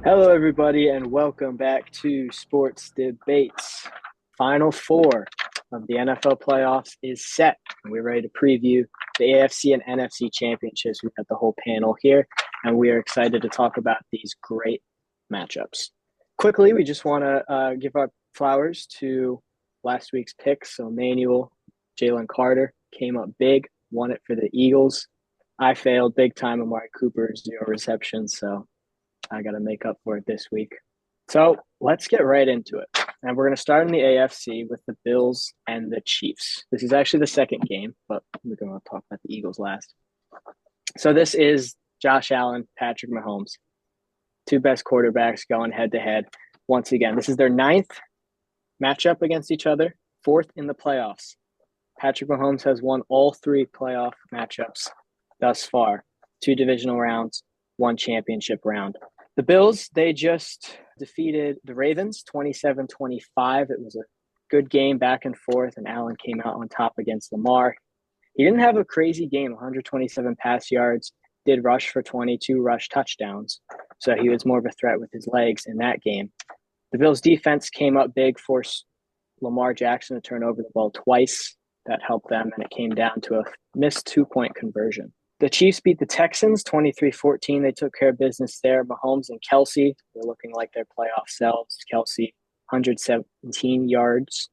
Hello, everybody, and welcome back to Sports Debates. Final four of the NFL playoffs is set, and we're ready to preview the AFC and NFC championships. We've got the whole panel here, and we are excited to talk about these great matchups. Quickly, we just want to give our flowers to last week's picks. So, Manuel, Jalen Carter came up big, won it for the Eagles. I failed big time. Amari Cooper, 0 receptions, so I got to make up for it this week. So let's get right into it. And we're going to start in the AFC with the Bills and the Chiefs. This is actually the second game, but we're going to talk about the Eagles last. So this is Josh Allen, Patrick Mahomes, two best quarterbacks going head to head. Once again, this is their ninth matchup against each other, fourth in the playoffs. Patrick Mahomes has won all three playoff matchups thus far, two divisional rounds, one championship round. The Bills, they just defeated the Ravens 27-25. It was a good game back and forth, and Allen came out on top against Lamar. He didn't have a crazy game, 127 pass yards, did rush for 22 rush touchdowns. So he was more of a threat with his legs in that game. The Bills' defense came up big, forced Lamar Jackson to turn over the ball twice. That helped them, and it came down to a missed two-point conversion. The Chiefs beat the Texans 23-14. They took care of business there. Mahomes and Kelsey were looking like their playoff selves. Kelsey, 117 yards.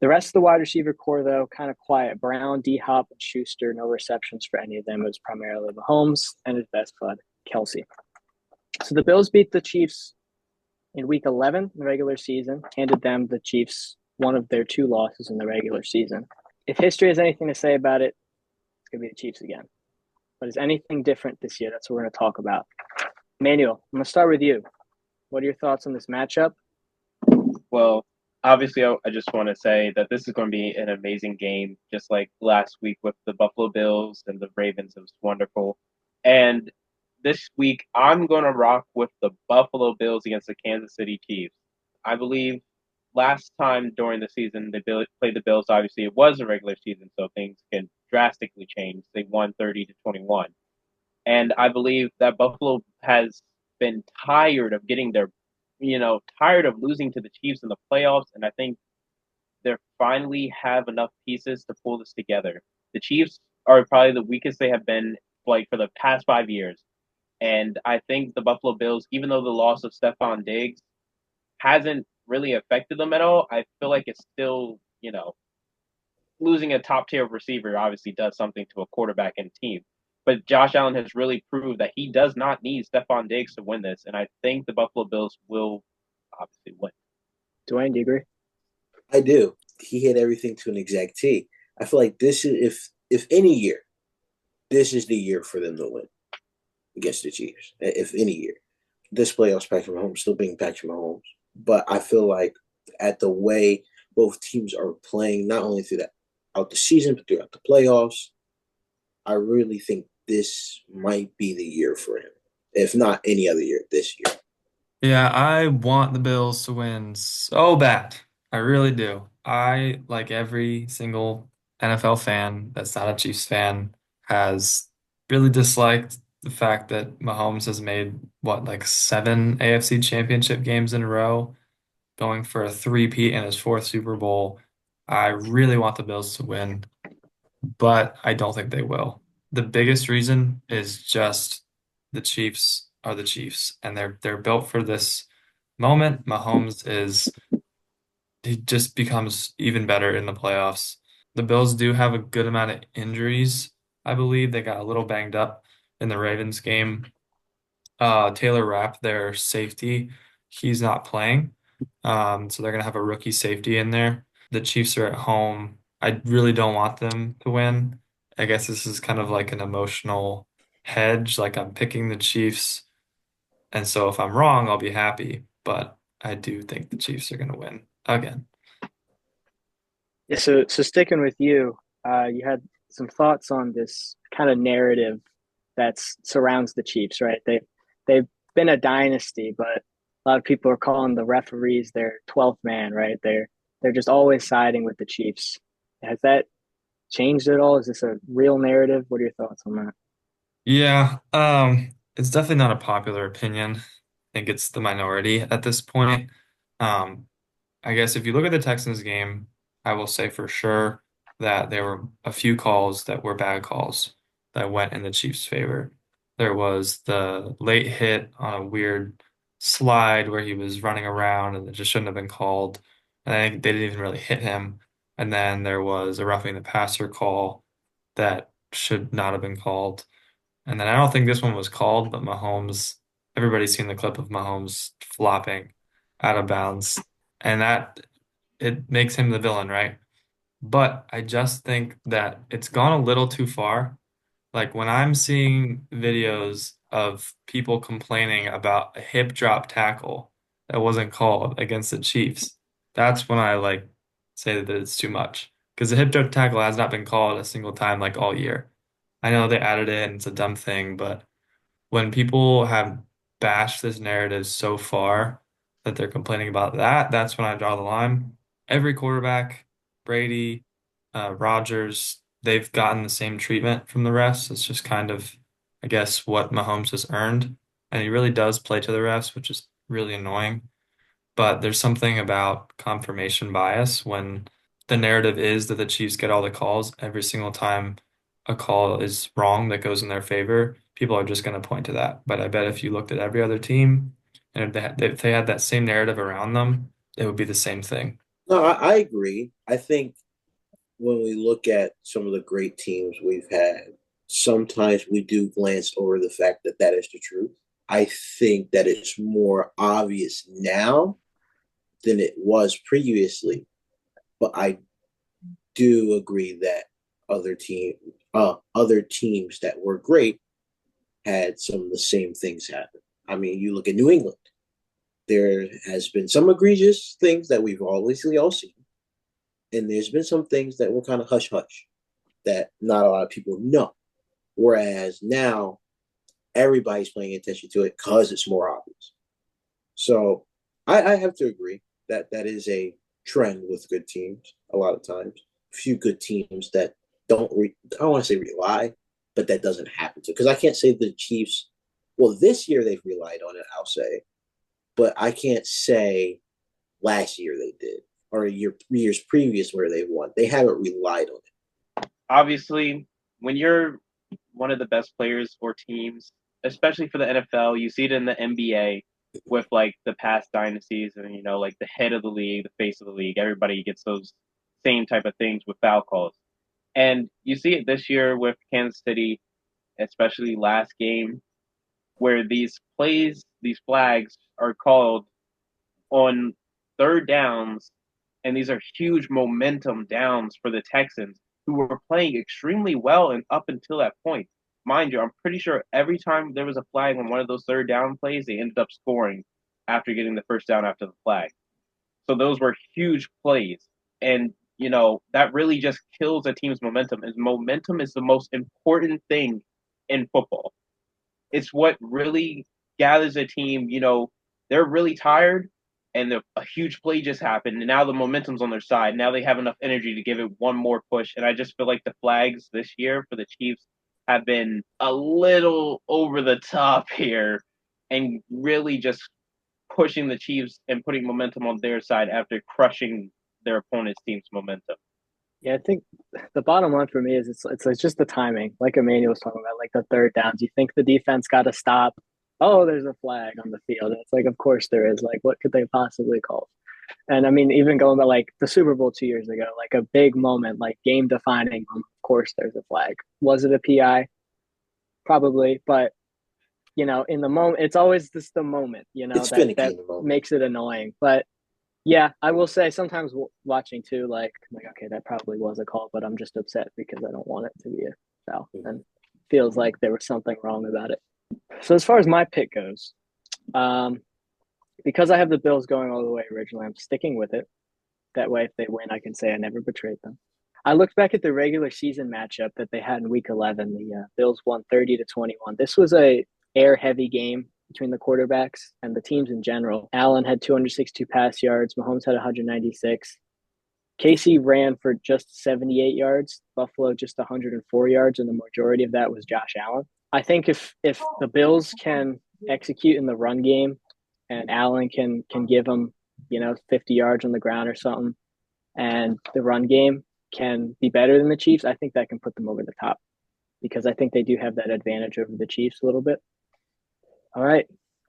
The rest of the wide receiver core, though, kind of quiet. Brown, D-Hop, and Schuster, no receptions for any of them. It was primarily Mahomes and his best bud, Kelsey. So the Bills beat the Chiefs in Week 11 in the regular season, handed them the Chiefs one of their two losses in the regular season. If history has anything to say about it, it's going to be the Chiefs again. But is anything different this year? That's what we're going to talk about. Manuel, I'm going to start with you. What are your thoughts on this matchup? Well, obviously, I just want to say that this is going to be an amazing game, just like last week with the Buffalo Bills and the Ravens. It was wonderful. And this week, I'm going to rock with the Buffalo Bills against the Kansas City Chiefs. I believe last time during the season they played the Bills. Obviously, it was a regular season, so things can drastically change. They won 30-21, and I believe that Buffalo has been tired of getting tired of losing to the Chiefs in the playoffs, and I think they finally have enough pieces to pull this together. The Chiefs are probably the weakest they have been like for the past 5 years. And I think the Buffalo Bills, even though the loss of Stephon Diggs hasn't really affected them at all, I feel like it's still, losing a top tier receiver obviously does something to a quarterback and team. But Josh Allen has really proved that he does not need Stephon Diggs to win this, and I think the Buffalo Bills will obviously win. Dwayne, do you agree? I do. He hit everything to an exact T. I feel like this is if any year, this is the year for them to win against the Chiefs. If any year, this playoffs Patrick Mahomes still being Patrick Mahomes, but I feel like at the way both teams are playing, not only throughout the season but throughout the playoffs, I really think this might be the year for him. If not any other year, this year. Yeah, I want the Bills to win so bad. I really do. I, like every single NFL fan that's not a Chiefs fan, has really disliked the fact that Mahomes has made, what, like seven AFC championship games in a row, going for a three-peat in his fourth Super Bowl. I really want the Bills to win, but I don't think they will. The biggest reason is just the Chiefs are the Chiefs, and they're built for this moment. Mahomes is he just becomes even better in the playoffs. The Bills do have a good amount of injuries. I believe they got a little banged up in the Ravens game. Taylor Rapp, their safety, he's not playing. So they're gonna have a rookie safety in there. The Chiefs are at home. I really don't want them to win. I guess this is kind of like an emotional hedge. Like I'm picking the Chiefs, and so if I'm wrong, I'll be happy. But I do think the Chiefs are gonna win again. Yeah, so sticking with you, you had some thoughts on this kind of narrative that surrounds the Chiefs, right? They've been a dynasty, but a lot of people are calling the referees their 12th man, right? They're just always siding with the Chiefs. Has that changed at all? Is this a real narrative? What are your thoughts on that? Yeah, it's definitely not a popular opinion. think it's the minority at this point. Um, I guess if you look at the Texans game, I will say for sure that there were a few calls that were bad calls that went in the Chiefs' favor. There was the late hit on a weird slide where he was running around and it just shouldn't have been called. And I think they didn't even really hit him. And then there was a roughing the passer call that should not have been called. And then I don't think this one was called, but Mahomes, everybody's seen the clip of Mahomes flopping out of bounds. And that it makes him the villain, right? But I just think that it's gone a little too far. Like when I'm seeing videos of people complaining about a hip drop tackle that wasn't called against the Chiefs, that's when I like say that it's too much. Because the hip drop tackle has not been called a single time like all year. I know they added it and it's a dumb thing, but when people have bashed this narrative so far that they're complaining about that, that's when I draw the line. Every quarterback, Brady, Rodgers, they've gotten the same treatment from the refs. It's just kind of, I guess, what Mahomes has earned. And he really does play to the refs, which is really annoying. But there's something about confirmation bias when the narrative is that the Chiefs get all the calls every single time a call is wrong that goes in their favor. People are just going to point to that. But I bet if you looked at every other team and if they had that same narrative around them, it would be the same thing. No, I agree. I think when we look at some of the great teams we've had, sometimes we do glance over the fact that that is the truth. I think that it's more obvious now than it was previously, but I do agree that other teams that were great had some of the same things happen. I mean, you look at New England. There has been some egregious things that we've obviously all seen, and there's been some things that were kind of hush hush that not a lot of people know. Whereas now everybody's paying attention to it because it's more obvious. So I have to agree that that is a trend with good teams a lot of times. A few good teams that I don't want to say rely, but that doesn't happen to. Because I can't say the Chiefs, well, this year they've relied on it, I'll say, but I can't say last year they did or years previous where they won. They haven't relied on it. Obviously, when you're one of the best players or teams, especially for the NFL, you see it in the NBA with like the past dynasties and like the head of the league, the face of the league. Everybody gets those same type of things with foul calls. And you see it this year with Kansas City, especially last game, where these plays, these flags are called on third downs, and these are huge momentum downs for the Texans, who were playing extremely well and up until that point. Mind you, I'm pretty sure every time there was a flag on one of those third down plays, they ended up scoring after getting the first down after the flag. So those were huge plays. And, that really just kills a team's momentum. Is momentum is the most important thing in football. It's what really gathers a team. They're really tired and a huge play just happened, and now the momentum's on their side. Now they have enough energy to give it one more push. And I just feel like the flags this year for the Chiefs have been a little over the top here and really just pushing the Chiefs and putting momentum on their side after crushing their opponent's team's momentum. Yeah, I think the bottom line for me is it's just the timing. Like Emmanuel was talking about, like the third downs. You think the defense got to stop. Oh, there's a flag on the field. And it's like, of course there is. Like, what could they possibly call? And I mean, even going to like the Super Bowl 2 years ago, like a big moment, like game defining moment, of course there's a flag. Was it a PI? Probably, but in the moment, it's always just the moment, It's finicky that in the moment. makes it annoying. But yeah, I will say sometimes watching too, like I'm like, okay, that probably was a call, but I'm just upset because I don't want it to be a foul, and feels like there was something wrong about it. So as far as my pick goes, because I have the Bills going all the way originally, I'm sticking with it. That way, if they win, I can say I never betrayed them. I looked back at the regular season matchup that they had in Week 11. The Bills won 30-21. This was a air heavy game between the quarterbacks and the teams in general. Allen had 262 pass yards. Mahomes had 196. Casey ran for just 78 yards. Buffalo just 104 yards, and the majority of that was Josh Allen. I think if the Bills can execute in the run game and Allen can give them, 50 yards on the ground or something, and the run game can be better than the Chiefs, I think that can put them over the top because I think they do have that advantage over the Chiefs a little bit. All right,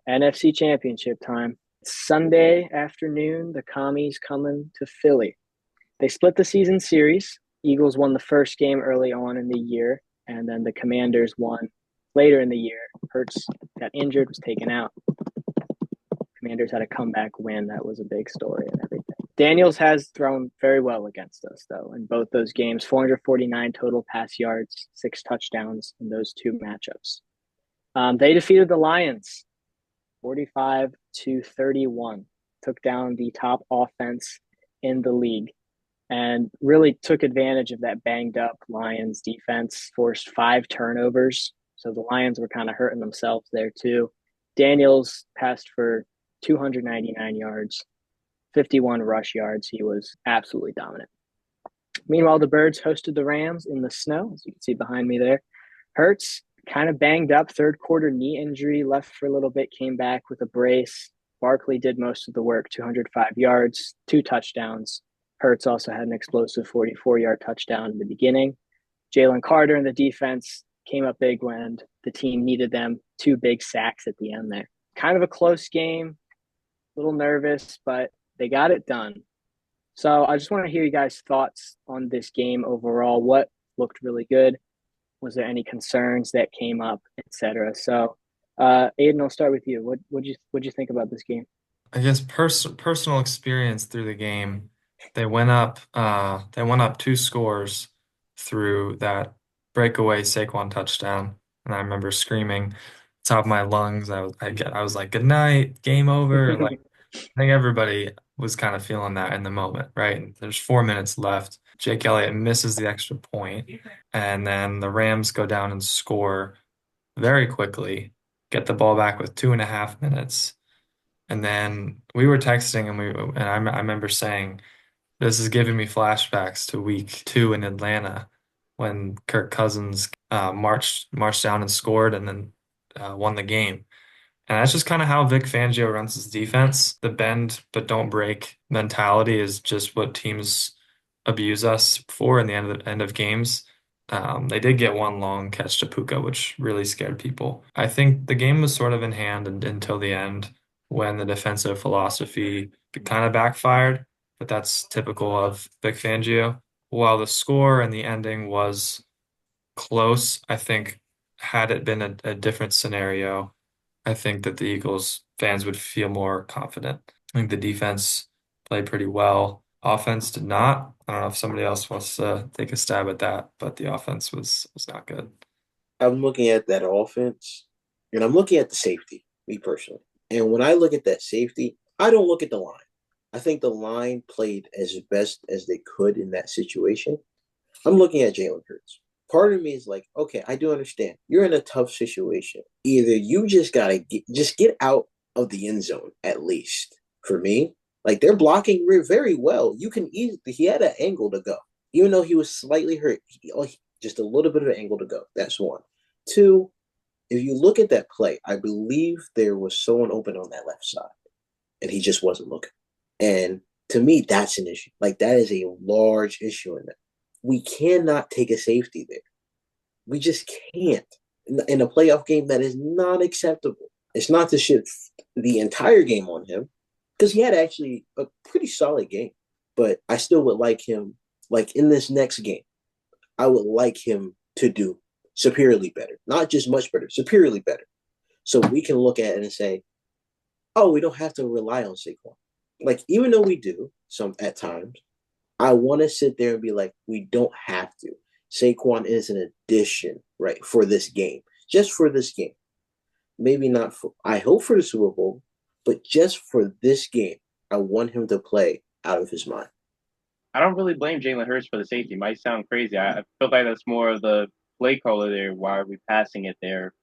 NFC Championship time. Sunday afternoon, the Commies coming to Philly. They split the season series. Eagles won the first game early on in the year, and then the Commanders won later in the year. Hurts got injured, was taken out. Commanders had a comeback win. That was a big story and everything. Daniels has thrown very well against us, though, in both those games. 449 total pass yards, 6 touchdowns in those 2 matchups. They defeated the Lions 45-31, took down the top offense in the league, and really took advantage of that banged-up Lions defense, forced 5 turnovers. So the Lions were kind of hurting themselves there, too. Daniels passed for 299 yards, 51 rush yards. He was absolutely dominant. Meanwhile, the Birds hosted the Rams in the snow, as you can see behind me there. Hurts kind of banged up, third quarter knee injury, left for a little bit, came back with a brace. Barkley did most of the work, 205 yards, 2 touchdowns. Hurts also had an explosive 44-yard touchdown in the beginning. Jalen Carter in the defense came up big when the team needed them. 2 big sacks at the end there. Kind of a close game, a little nervous, but they got it done. So I just want to hear you guys' thoughts on this game overall. What looked really good? Was there any concerns that came up, etc.? So, Aiden, I'll start with you. What'd you think about this game? I guess personal experience through the game, they went up 2 scores through that breakaway Saquon touchdown, and I remember screaming top of my lungs. I was like, "Good night, game over." Like I think everybody was kind of feeling that in the moment, right? And there's 4 minutes left. Jake Elliott misses the extra point, and then the Rams go down and score very quickly, get the ball back with 2.5 minutes. And then we were texting, and I remember saying, "This is giving me flashbacks to week 2 in Atlanta when Kirk Cousins marched down and scored, and then won the game." And that's just kind of how Vic Fangio runs his defense. The bend but don't break mentality is just what teams abuse us for in the end of games. They did get one long catch to Puka, which really scared people. I think the game was sort of in hand until the end when the defensive philosophy kind of backfired, but that's typical of Vic Fangio. While the score and the ending was close, I think had it been a different scenario, I think that the Eagles fans would feel more confident. I think the defense played pretty well. Offense did not. I don't know if somebody else wants to take a stab at that, but the offense was not good. I'm looking at that offense, and I'm looking at the safety, me personally. And when I look at that safety, I don't look at the line. I think the line played as best as they could in that situation. I'm looking at Jalen Hurts. Part of me is like, okay, I do understand. You're in a tough situation. Either you just gotta get out of the end zone at least. For me, like they're blocking very well. You can easily. He had an angle to go, even though he was slightly hurt. Just a little bit of an angle to go. That's one. 2, if you look at that play, I believe there was someone open on that left side, and he just wasn't looking. And to me, that's an issue. Like that is a large issue in that. We cannot take a safety there. We just can't. In a playoff game, that is not acceptable. It's not to shift the entire game on him because he had actually a pretty solid game. But I still would like him, like in this next game, I would like him to do superiorly better. Not just much better, superiorly better. So we can look at it and say, oh, we don't have to rely on Saquon. Like, even though we do some at times, I want to sit there and be like, we don't have to. Saquon is an addition, right, for this game. Just for this game. Maybe not for, I hope for the Super Bowl, but just for this game, I want him to play out of his mind. I don't really blame Jalen Hurts for the safety. It might sound crazy. I feel like that's more of the play caller there. Why are we passing it there?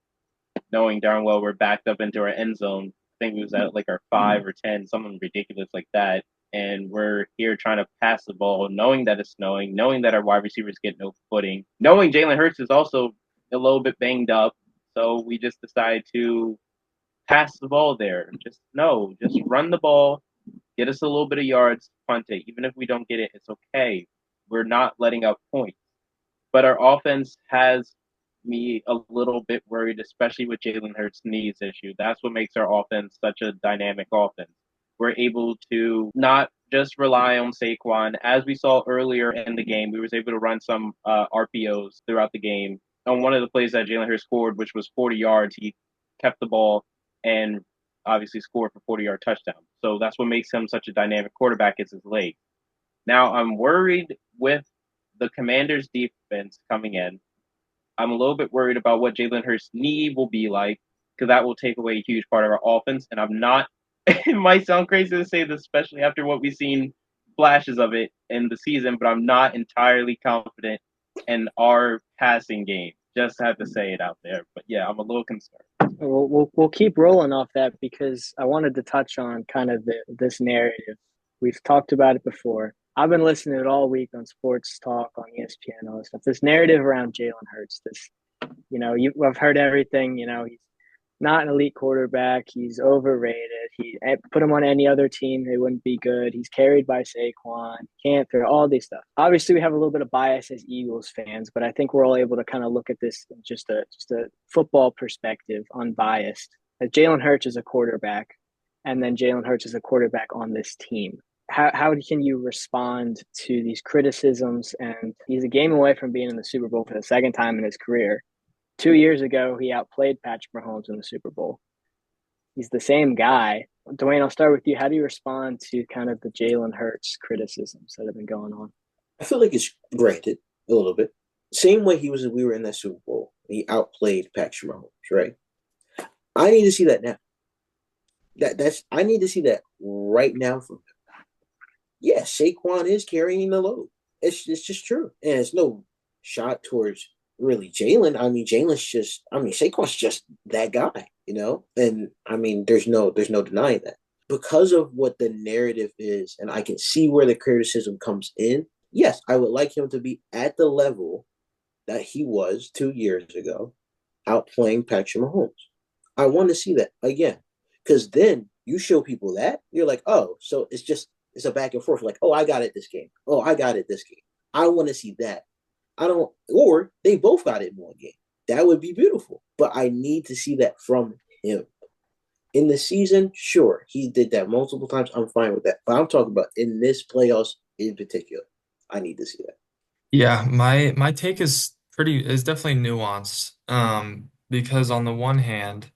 Knowing darn well we're backed up into our end zone. I think it was at like our 5 or 10, something ridiculous like that. And we're here trying to pass the ball, knowing that it's snowing, knowing that our wide receivers get no footing, knowing Jalen Hurts is also a little bit banged up. So we just decide to pass the ball there. Just no, just run the ball, get us a little bit of yards, punt it. Even if we don't get it, it's okay. We're not letting up points. But our offense has me a little bit worried, especially with Jalen Hurts' knees issue. That's what makes our offense such a dynamic offense. We're able to not just rely on Saquon. As we saw earlier in the game, we was able to run some RPOs throughout the game. On one of the plays that Jalen Hurts scored, which was 40 yards, he kept the ball and obviously scored for 40-yard touchdown. So that's what makes him such a dynamic quarterback is his leg. Now I'm worried with the Commanders' defense coming in. I'm a little bit worried about what Jalen Hurts' knee will be like because that will take away a huge part of our offense. And I'm not. It might sound crazy to say this, especially after what we've seen flashes of it in the season, but I'm not entirely confident in our passing game. Just have to say it out there. But yeah, I'm a little concerned. We'll keep rolling off that because I wanted to touch on kind of this narrative. We've talked about it before. I've been listening to it all week on Sports Talk, on ESPN, all this stuff. This narrative around Jalen Hurts, I've heard everything. He's not an elite quarterback. He's overrated. Put him on any other team, they wouldn't be good. He's carried by Saquon. Can't throw all these stuff. Obviously, we have a little bit of bias as Eagles fans, but I think we're all able to kind of look at this in just a football perspective, unbiased. That Jalen Hurts is a quarterback, and then Jalen Hurts is a quarterback on this team. How can you respond to these criticisms? And he's a game away from being in the Super Bowl for the second time in his career. 2 years ago, he outplayed Patrick Mahomes in the Super Bowl. He's the same guy. Dwayne, I'll start with you. How do you respond to kind of the Jalen Hurts criticisms that have been going on? I feel like it's granted a little bit. Same way we were in that Super Bowl. He outplayed Patrick Mahomes, right? I need to see that now. I need to see that right now from him. Yeah, Saquon is carrying the load. It's just true. And it's no shot towards really Jalen. Saquon's just that guy, And there's no denying that. Because of what the narrative is, and I can see where the criticism comes in, yes, I would like him to be at the level that he was 2 years ago, outplaying Patrick Mahomes. I want to see that again. Because then you show people that, you're like, oh, so it's a back and forth. Like, oh, I got it this game. Oh, I got it this game. I want to see that. Or they both got it in one game. That would be beautiful. But I need to see that from him. In the season, sure, he did that multiple times. I'm fine with that. But I'm talking about in this playoffs in particular. I need to see that. Yeah, my take is definitely nuanced. Because on the one hand,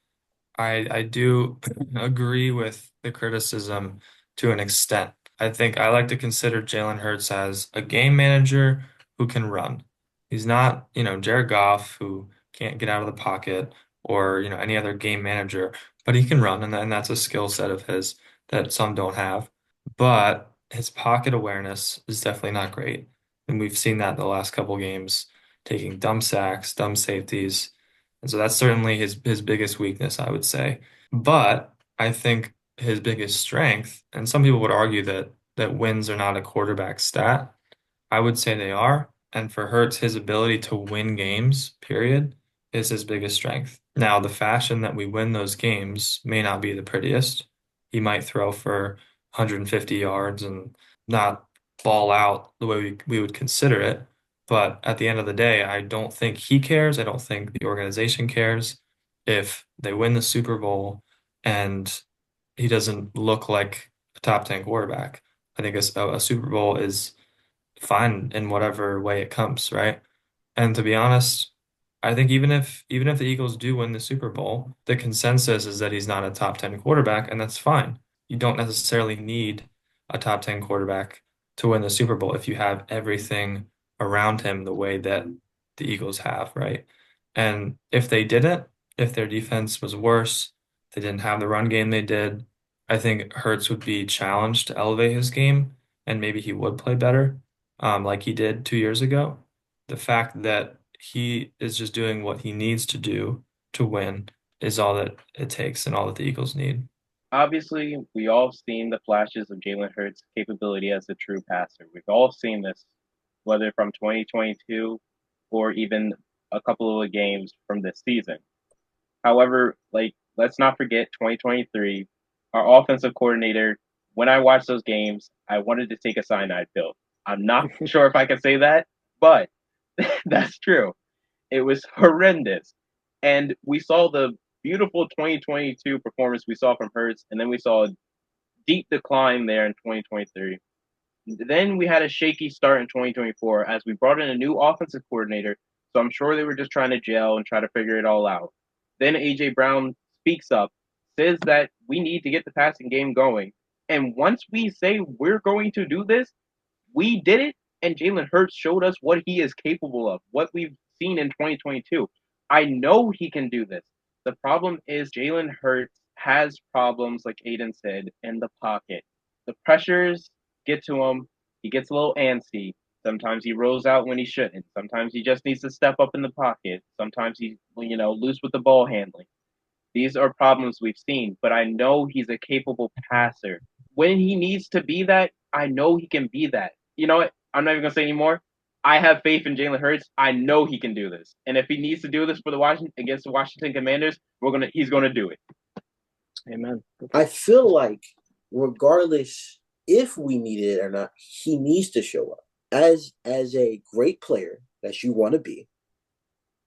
I do agree with the criticism to an extent. I think I like to consider Jalen Hurts as a game manager who can run. He's not, Jared Goff who can't get out of the pocket or, any other game manager, but he can run, and that's a skill set of his that some don't have. But his pocket awareness is definitely not great. And we've seen that the last couple games, taking dumb sacks, dumb safeties. And so that's certainly his biggest weakness, I would say. But I think his biggest strength, and some people would argue that wins are not a quarterback stat. I would say they are. And for Hurts, his ability to win games, period, is his biggest strength. Now, the fashion that we win those games may not be the prettiest. He might throw for 150 yards and not ball out the way we would consider it. But at the end of the day, I don't think he cares. I don't think the organization cares if they win the Super Bowl and he doesn't look like a top 10 quarterback. I think a Super Bowl is fine in whatever way it comes, right? And to be honest, I think even if the Eagles do win the Super Bowl, the consensus is that he's not a top 10 quarterback, and that's fine. You don't necessarily need a top 10 quarterback to win the Super Bowl if you have everything around him the way that the Eagles have, right? And if they didn't, if their defense was worse, they didn't have the run game they did, I think Hurts would be challenged to elevate his game, and maybe he would play better, like he did 2 years ago. The fact that he is just doing what he needs to do to win is all that it takes and all that the Eagles need. Obviously, we all seen the flashes of Jalen Hurts' capability as a true passer. We've all seen this, whether from 2022 or even a couple of games from this season. However, like let's not forget 2023. Our offensive coordinator, when I watched those games, I wanted to take a cyanide pill. I'm not sure if I can say that, but that's true. It was horrendous. And we saw the beautiful 2022 performance we saw from Hurts, and then we saw a deep decline there in 2023. Then we had a shaky start in 2024 as we brought in a new offensive coordinator. So I'm sure they were just trying to gel and try to figure it all out. Then A.J. Brown speaks up, says that we need to get the passing game going. And once we say we're going to do this, we did it. And Jalen Hurts showed us what he is capable of, what we've seen in 2022. I know he can do this. The problem is Jalen Hurts has problems, like Aiden said, in the pocket. The pressures get to him. He gets a little antsy. Sometimes he rolls out when he shouldn't. Sometimes he just needs to step up in the pocket. Sometimes he's, loose with the ball handling. These are problems we've seen, but I know he's a capable passer. When he needs to be that, I know he can be that. You know what? I'm not even gonna say anymore. I have faith in Jalen Hurts. I know he can do this, and if he needs to do this for the Washington against the Washington Commanders, he's gonna do it. Amen. I feel like regardless if we need it or not, he needs to show up as a great player that you want to be,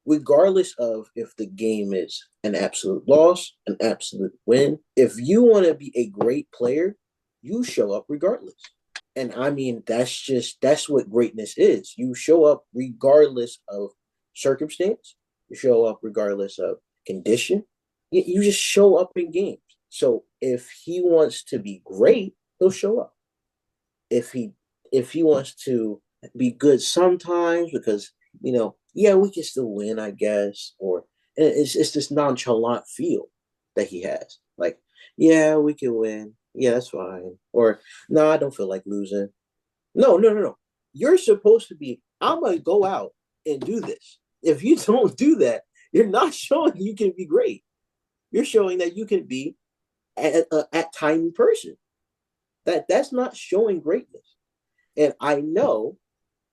regardless of if the game is an absolute loss, an absolute win. If you want to be a great player, you show up regardless. And I mean, that's what greatness is. You show up regardless of circumstance. You show up regardless of condition. You just show up in games. So if he wants to be great, he'll show up. If he wants to be good sometimes, because yeah, we can still win, I guess, or it's this nonchalant feel that he has. Like, yeah, we can win. Yeah, that's fine. Or no, I don't feel like losing. No. You're supposed to be, I'm gonna go out and do this. If you don't do that, you're not showing you can be great. You're showing that you can be at time person. That's not showing greatness. And I know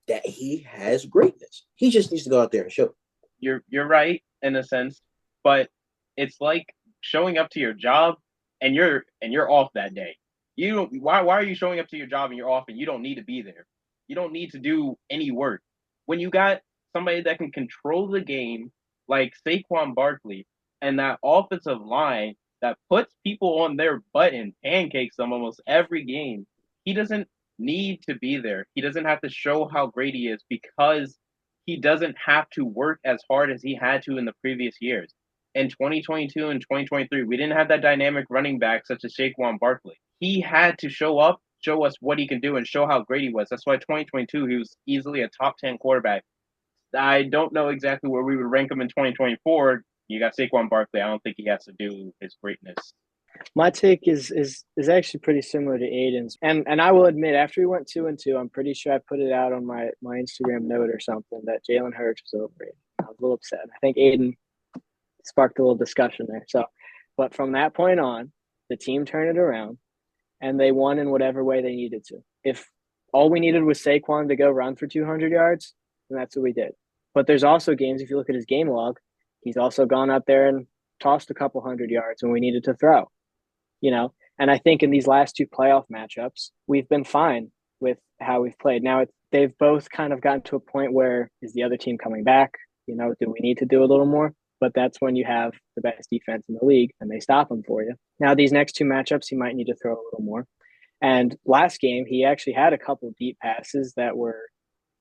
that he has greatness. He just needs to go out there and show it. You're right in a sense, but it's like showing up to your job and you're off that day. Why are you showing up to your job and you're off and you don't need to be there? You don't need to do any work. When you got somebody that can control the game like Saquon Barkley and that offensive line that puts people on their butt and pancakes them almost every game, he doesn't need to be there. He doesn't have to show how great he is because he doesn't have to work as hard as he had to in the previous years. In 2022 and 2023, we didn't have that dynamic running back such as Saquon Barkley. He had to show up, show us what he can do, and show how great he was. That's why 2022, he was easily a top 10 quarterback. I don't know exactly where we would rank him in 2024. You got Saquon Barkley. I don't think he has to do his greatness. My take is actually pretty similar to Aiden's, and I will admit, after we went 2-2, I'm pretty sure I put it out on my Instagram note or something that Jalen Hurts was overrated. I was a little upset. I think Aiden sparked a little discussion there. So, but from that point on, the team turned it around, and they won in whatever way they needed to. If all we needed was Saquon to go run for 200 yards, then that's what we did. But there's also games, if you look at his game log, he's also gone out there and tossed a couple 100 yards when we needed to throw. And I think in these last two playoff matchups, we've been fine with how we've played. Now, they've both kind of gotten to a point where, is the other team coming back? Do we need to do a little more? But that's when you have the best defense in the league and they stop them for you. Now, these next two matchups, he might need to throw a little more. And last game, he actually had a couple deep passes that were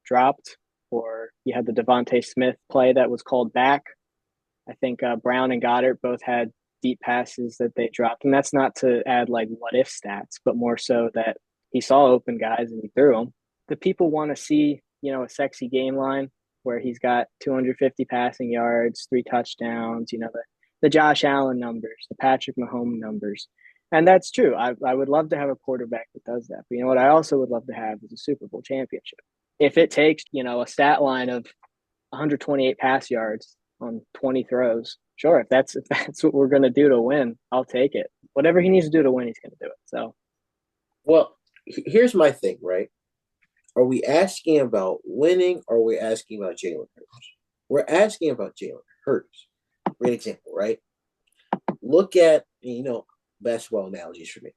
dropped, or he had the Devontae Smith play that was called back. I think Brown and Goddard both had deep passes that they dropped. And that's not to add like what if stats, but more so that he saw open guys and he threw them. The people want to see, a sexy game line where he's got 250 passing yards, 3 touchdowns, the Josh Allen numbers, the Patrick Mahomes numbers. And that's true. I would love to have a quarterback that does that. But what I also would love to have is a Super Bowl championship. If it takes, a stat line of 128 pass yards on 20 throws, sure, if that's what we're going to do to win, I'll take it. Whatever he needs to do to win, he's going to do it. So, well, here's my thing, right? Are we asking about winning, or are we asking about Jalen Hurts? We're asking about Jalen Hurts. Great example, right? look at basketball analogies for me.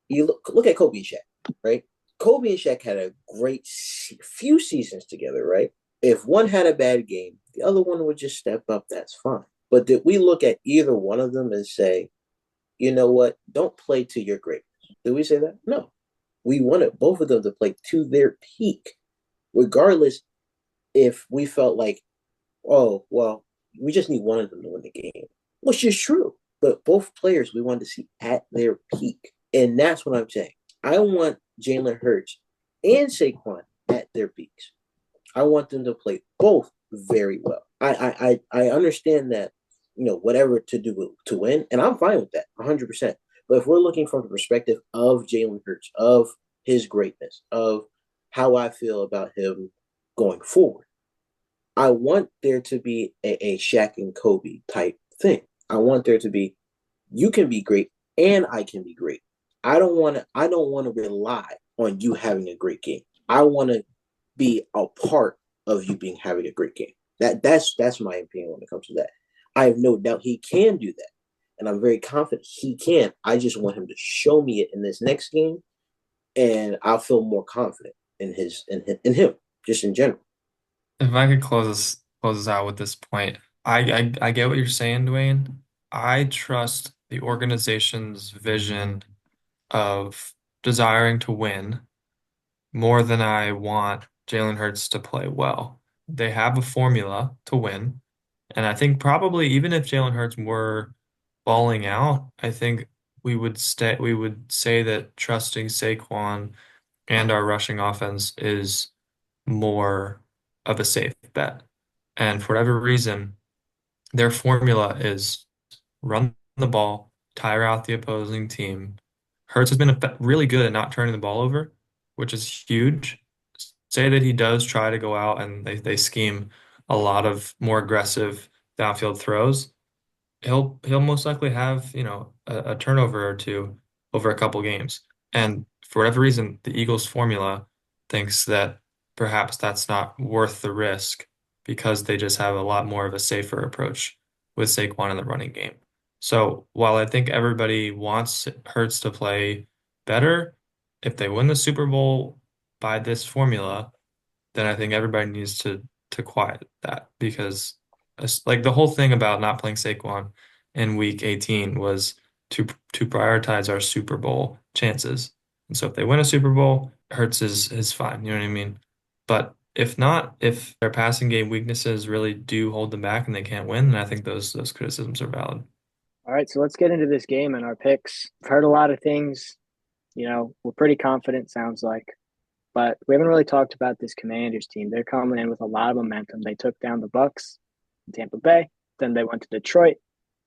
You look at Kobe and Shaq, right? Kobe and Shaq had a great few seasons together, right? If one had a bad game, the other one would just step up. That's fine. But did we look at either one of them and say, you know what? Don't play to your greatness. Did we say that? No. We wanted both of them to play to their peak, regardless if we felt like, oh, well, we just need one of them to win the game, which is true. But both players we wanted to see at their peak. And that's what I'm saying. I want Jalen Hurts and Saquon at their peaks. I want them to play both very well. I understand that, whatever to do to win, and I'm fine with that 100%. But if we're looking from the perspective of Jalen Hurts, of his greatness, of how I feel about him going forward, I want there to be a Shaq and Kobe type thing. I want there to be, you can be great and I can be great. I don't want to rely on you having a great game. I want to be a part of you having a great game. That's my opinion when it comes to that. I have no doubt he can do that. And I'm very confident he can. I just want him to show me it in this next game, and I'll feel more confident in him, just in general. If I could close this out with this point, I get what you're saying, Dwayne. I trust the organization's vision of desiring to win more than I want Jalen Hurts to play well. They have a formula to win, and I think probably even if Jalen Hurts were falling out, I think we would say that trusting Saquon and our rushing offense is more of a safe bet. And for whatever reason, their formula is run the ball, tire out the opposing team. Hurts has been really good at not turning the ball over, which is huge. Say that he does try to go out and they scheme a lot of more aggressive downfield throws. He'll most likely have, a turnover or two over a couple games. And for whatever reason, the Eagles formula thinks that perhaps that's not worth the risk because they just have a lot more of a safer approach with Saquon in the running game. So while I think everybody wants Hurts to play better, if they win the Super Bowl by this formula, then I think everybody needs to quiet that because like the whole thing about not playing Saquon in week 18 was to prioritize our Super Bowl chances. And so if they win a Super Bowl, Hurts is fine, you know what I mean? But if not, if their passing game weaknesses really do hold them back and they can't win, then I think those criticisms are valid. All right, so let's get into this game and our picks. I've heard a lot of things. We're pretty confident, sounds like. But we haven't really talked about this Commanders team. They're coming in with a lot of momentum. They took down the Bucks in Tampa Bay. Then they went to Detroit,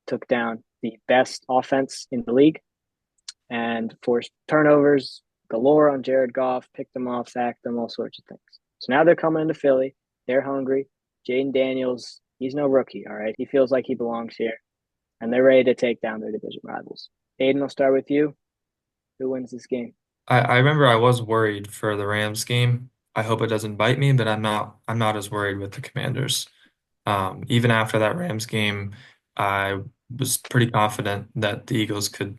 took down the best offense in the league, and forced turnovers galore on Jared Goff, picked them off, sacked them, all sorts of things. So now they're coming into Philly. They're hungry. Jaden Daniels, he's no rookie, all right? He feels like he belongs here, and they're ready to take down their division rivals. Aiden, I'll start with you. Who wins this game? I remember I was worried for the Rams game. I hope it doesn't bite me, but I'm not as worried with the Commanders. Even after that Rams game, I was pretty confident that the Eagles could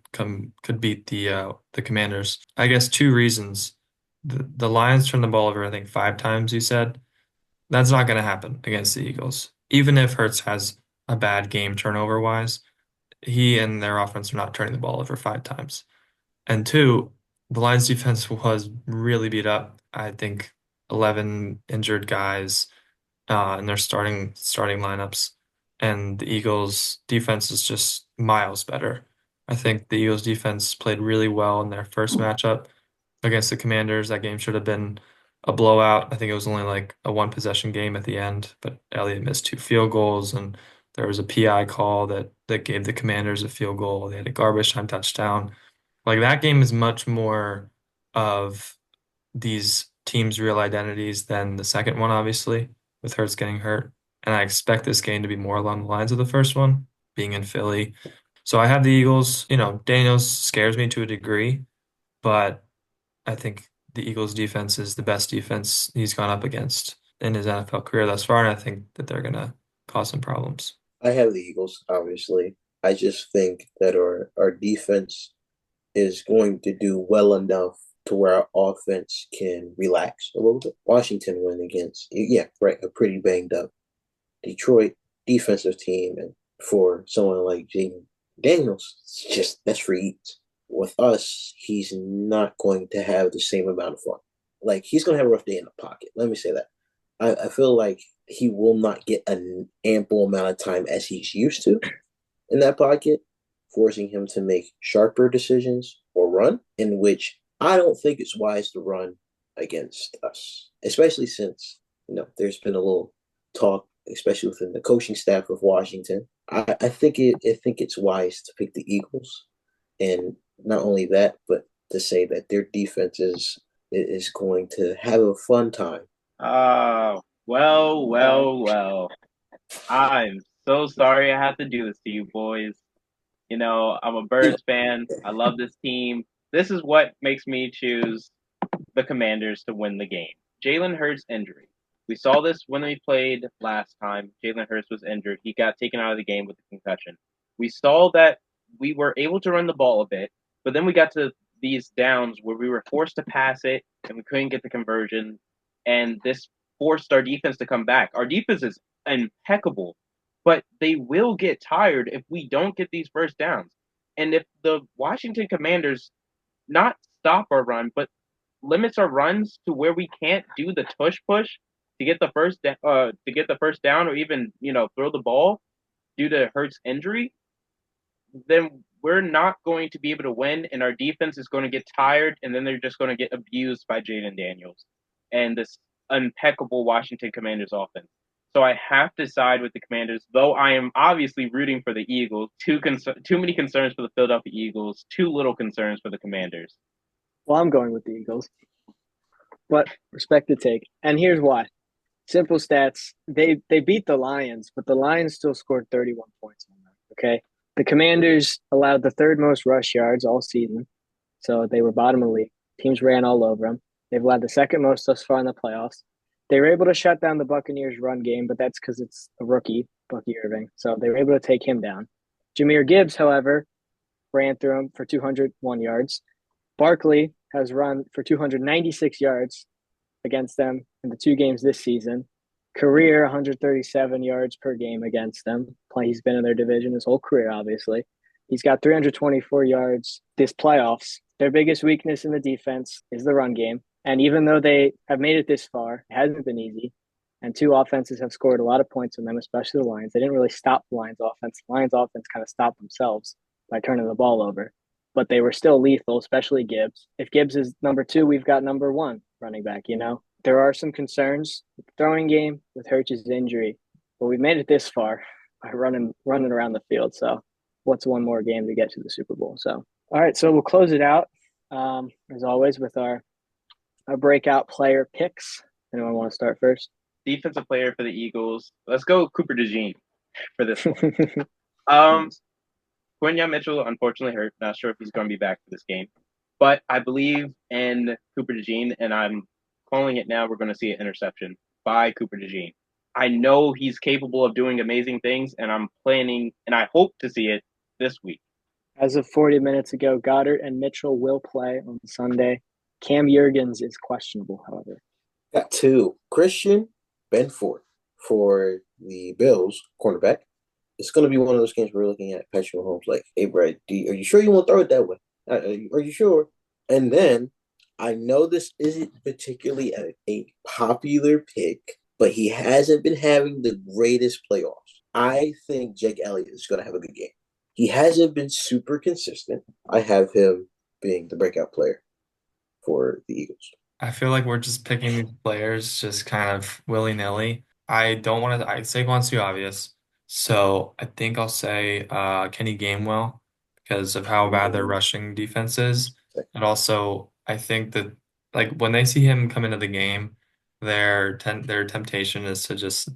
beat the Commanders. I guess two reasons. The Lions turned the ball over, I think, 5 times, you said. That's not going to happen against the Eagles. Even if Hurts has a bad game turnover wise, he and their offense are not turning the ball over 5 times. And two, the Lions defense was really beat up. I think 11 injured guys in their starting lineups, and the Eagles defense is just miles better. I think the Eagles defense played really well in their first matchup against the Commanders. That game should have been a blowout. I think it was only like a one possession game at the end, but Elliott missed 2 field goals, and there was a PI call that gave the Commanders a field goal. They had a garbage time touchdown. Like that game is much more of these teams' real identities than the second one, obviously, with Hurts getting hurt. And I expect this game to be more along the lines of the first one, being in Philly. So I have the Eagles. Daniels scares me to a degree, but I think the Eagles defense is the best defense he's gone up against in his NFL career thus far, and I think that they're gonna cause some problems. I have the Eagles, obviously. I just think that our defense is going to do well enough to where our offense can relax a little bit. Washington went against, yeah, right, a pretty banged up Detroit defensive team. And for someone like Jaden Daniels, it's just that's for eats. With us, he's not going to have the same amount of fun. Like he's going to have a rough day in the pocket. Let me say that. I feel like he will not get an ample amount of time as he's used to in that pocket, forcing him to make sharper decisions or run, in which I don't think it's wise to run against us, especially since there's been a little talk, especially within the coaching staff of Washington. I think it's wise to pick the Eagles, and not only that, but to say that their defense is going to have a fun time. Oh, well, well, well. I'm so sorry I have to do this to you boys. I'm a Birds fan. I love this team. This is what makes me choose the Commanders to win the game. Jalen Hurts injury. We saw this when we played last time. Jalen Hurts was injured. He got taken out of the game with a concussion. We saw that we were able to run the ball a bit, but then we got to these downs where we were forced to pass it and we couldn't get the conversion. And this forced our defense to come back. Our defense is impeccable, but they will get tired if we don't get these first downs. And if the Washington Commanders not stop our run, but limits our runs to where we can't do the tush push to get the first down, or even throw the ball due to Hurts' injury, then we're not going to be able to win, and our defense is going to get tired, and then they're just going to get abused by Jaden Daniels and this impeccable Washington Commanders offense. So I have to side with the Commanders, though I am obviously rooting for the Eagles. Too many concerns for the Philadelphia Eagles, too little concerns for the Commanders. Well, I'm going with the Eagles, but respect the take. And here's why. Simple stats. They beat the Lions, but the Lions still scored 31 points on them. Okay. The Commanders allowed the third most rush yards all season, so they were bottom of the league. Teams ran all over them. They've allowed the second most thus far in the playoffs. They were able to shut down the Buccaneers' run game, but that's because it's a rookie, Bucky Irving. So they were able to take him down. Jahmyr Gibbs, however, ran through him for 201 yards. Barkley has run for 296 yards against them in the two games this season. Career 137 yards per game against them. He's been in their division his whole career, obviously. He's got 324 yards this playoffs. Their biggest weakness in the defense is the run game. And even though they have made it this far, it hasn't been easy. And two offenses have scored a lot of points on them, especially the Lions. They didn't really stop the Lions offense. The Lions offense kind of stopped themselves by turning the ball over. But they were still lethal, especially Gibbs. If Gibbs is number two, we've got number one running back, There are some concerns with the throwing game with Hurts' injury, but we've made it this far by running around the field. So what's one more game to get to the Super Bowl? So, all right, so we'll close it out, as always, with our breakout player picks. Anyone want to start first? Defensive player for the Eagles. Let's go Cooper DeJean for this one. Quinyon Mitchell unfortunately hurt. Not sure if he's going to be back for this game. But I believe in Cooper DeJean, and I'm calling it now. We're going to see an interception by Cooper DeJean. I know he's capable of doing amazing things, and I'm planning, and I hope to see it this week. As of 40 minutes ago, Goddard and Mitchell will play on Sunday. Cam Jurgens is questionable, however. Got two. Christian Benford for the Bills, cornerback. It's going to be one of those games we're looking at Patrick Mahomes like, hey, Brad, are you sure you want to throw it that way? Are you sure? And then I know this isn't particularly a popular pick, but he hasn't been having the greatest playoffs. I think Jake Elliott is going to have a good game. He hasn't been super consistent. I have him being the breakout player for the Eagles. I feel like we're just picking these players just kind of willy-nilly. I don't want to, Saquon's too obvious. So I think I'll say Kenny Gainwell because of how bad their rushing defense is. And also, I think that like when they see him come into the game, their temptation is to just,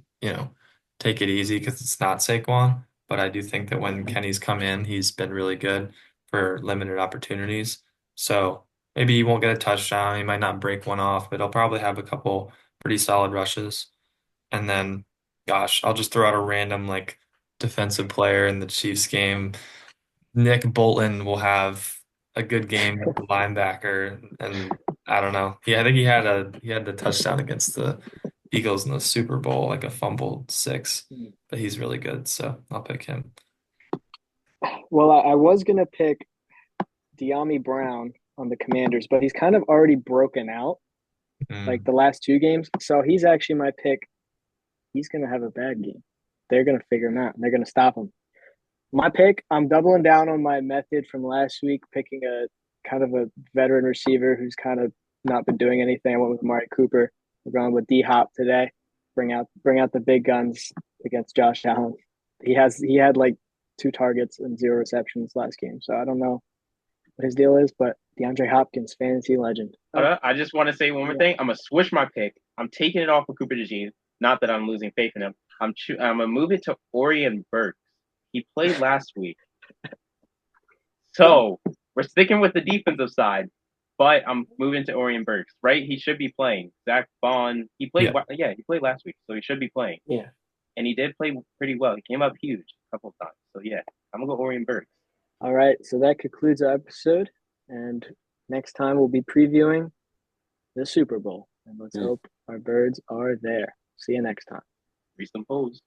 take it easy because it's not Saquon. But I do think that when Kenny's come in, he's been really good for limited opportunities. So maybe he won't get a touchdown. He might not break one off, but he'll probably have a couple pretty solid rushes. And then, gosh, I'll just throw out a random like defensive player in the Chiefs game. Nick Bolton will have a good game at the linebacker, and I don't know. I think he had the touchdown against the Eagles in the Super Bowl, like a fumbled six, but he's really good, so I'll pick him. Well, I was gonna pick De'Ami Brown on the Commanders, but he's kind of already broken out like Mm, the last two games. So he's actually my pick. He's gonna have a bad game. They're gonna figure him out and they're gonna stop him. My pick, I'm doubling down on my method from last week, picking a kind of a veteran receiver who's kind of not been doing anything. I went with Amari Cooper. We're going with D Hop today. Bring out the big guns against Josh Allen. He had like 2 targets and 0 receptions last game. So I don't know what his deal is, but DeAndre Hopkins, fantasy legend. I just want to say one more thing. I'm gonna switch my pick. I'm taking it off of Cooper DeJean. Not that I'm losing faith in him. I'm gonna move it to Orion Burks. He played last week, so we're sticking with the defensive side. But I'm moving to Orion Burks. Right? He should be playing. Zach Bond. He played. yeah. Yeah, he played last week, so he should be playing. Yeah. And he did play pretty well. He came up huge a couple of times. So yeah, I'm gonna go Orion Burks. All right, so that concludes our episode, and next time we'll be previewing the Super Bowl, and let's hope our birds are there. See you next time. Reach some pose.